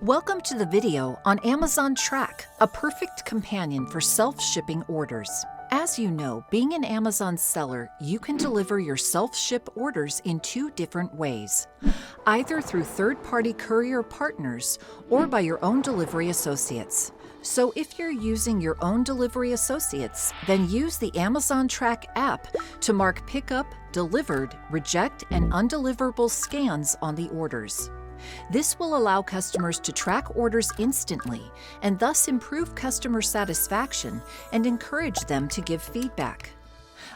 Welcome to the video on Amazon Track, a perfect companion for self-shipping orders. As you know, being an Amazon seller, you can deliver your self-ship orders in two different ways, either through third-party courier partners or by your own delivery associates. So if you're using your own delivery associates, then use the Amazon Track app to mark pickup, delivered, reject, and undeliverable scans on the orders. This will allow customers to track orders instantly and thus improve customer satisfaction and encourage them to give feedback.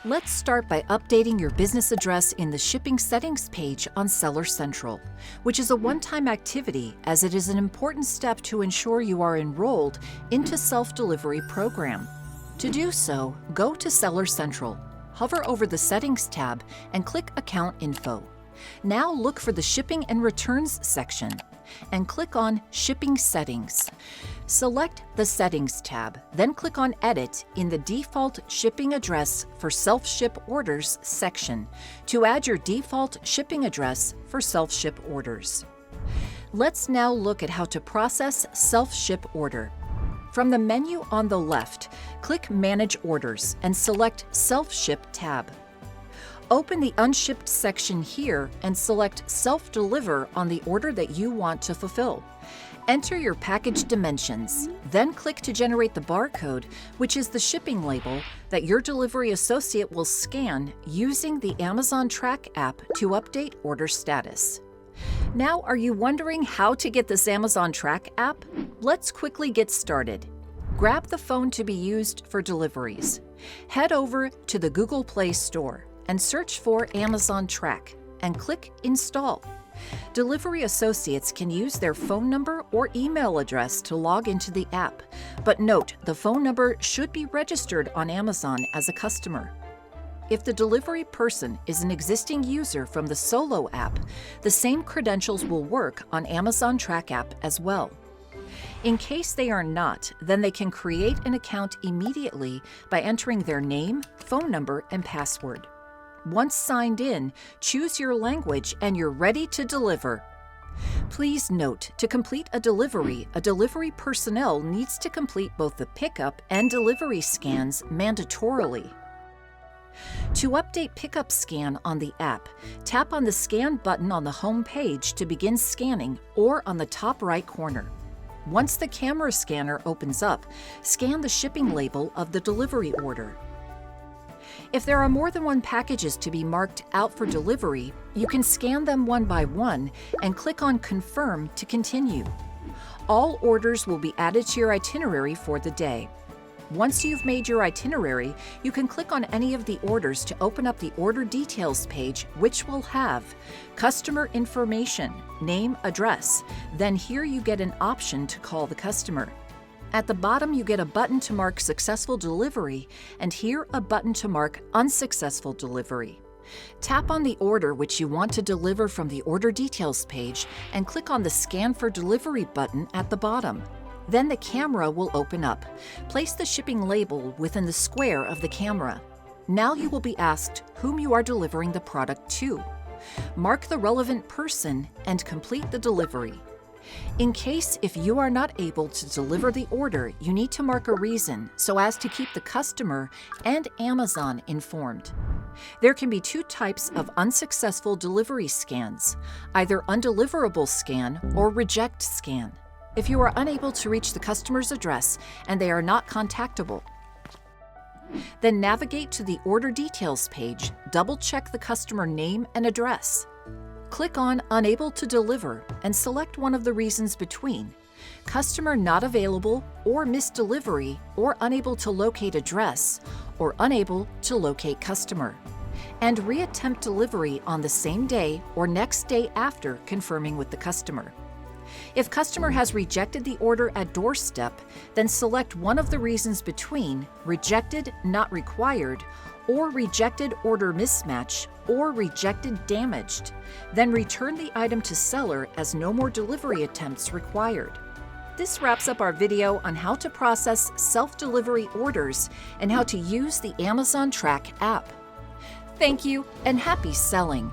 Let's start by updating your business address in the Shipping Settings page on Seller Central, which is a one-time activity as it is an important step to ensure you are enrolled into self-delivery program. To do so, go to Seller Central, hover over the Settings tab, and click Account Info. Now look for the Shipping and Returns section and click on Shipping Settings. Select the Settings tab, then click on Edit in the Default Shipping Address for Self-Ship Orders section to add your default shipping address for self-ship orders. Let's now look at how to process self-ship order. From the menu on the left, click Manage Orders and select Self-Ship tab. Open the Unshipped section here and select Self-Deliver on the order that you want to fulfill. Enter your package dimensions, then click to generate the barcode, which is the shipping label that your delivery associate will scan using the Amazon Track app to update order status. Now, are you wondering how to get this Amazon Track app? Let's quickly get started. Grab the phone to be used for deliveries. Head over to the Google Play Store and search for Amazon Track and click Install. Delivery associates can use their phone number or email address to log into the app, but note the phone number should be registered on Amazon as a customer. If the delivery person is an existing user from the Solo app, the same credentials will work on Amazon Track app as well. In case they are not, then they can create an account immediately by entering their name, phone number, and password. Once signed in, choose your language and you're ready to deliver. Please note, to complete a delivery personnel needs to complete both the pickup and delivery scans mandatorily. To update pickup scan on the app, tap on the Scan button on the home page to begin scanning or on the top right corner. Once the camera scanner opens up, scan the shipping label of the delivery order. If there are more than one packages to be marked out for delivery, you can scan them one by one and click on Confirm to continue. All orders will be added to your itinerary for the day. Once you've made your itinerary, you can click on any of the orders to open up the Order Details page, which will have customer information, name, address. Then here you get an option to call the customer. At the bottom, you get a button to mark Successful Delivery, and here a button to mark Unsuccessful Delivery. Tap on the order which you want to deliver from the Order Details page and click on the Scan for Delivery button at the bottom. Then the camera will open up. Place the shipping label within the square of the camera. Now you will be asked whom you are delivering the product to. Mark the relevant person and complete the delivery. In case if you are not able to deliver the order, you need to mark a reason so as to keep the customer and Amazon informed. There can be two types of unsuccessful delivery scans, either undeliverable scan or reject scan. If you are unable to reach the customer's address and they are not contactable, then navigate to the Order Details page, double-check the customer name and address. Click on Unable to Deliver and select one of the reasons between Customer Not Available or Missed Delivery or Unable to Locate Address or Unable to Locate Customer, and reattempt delivery on the same day or next day after confirming with the customer. If customer has rejected the order at doorstep, then select one of the reasons between Rejected Not Required or Rejected Order Mismatch or Rejected Damaged. Then return the item to seller as no more delivery attempts required. This wraps up our video on how to process self-delivery orders and how to use the Amazon Track app. Thank you and happy selling!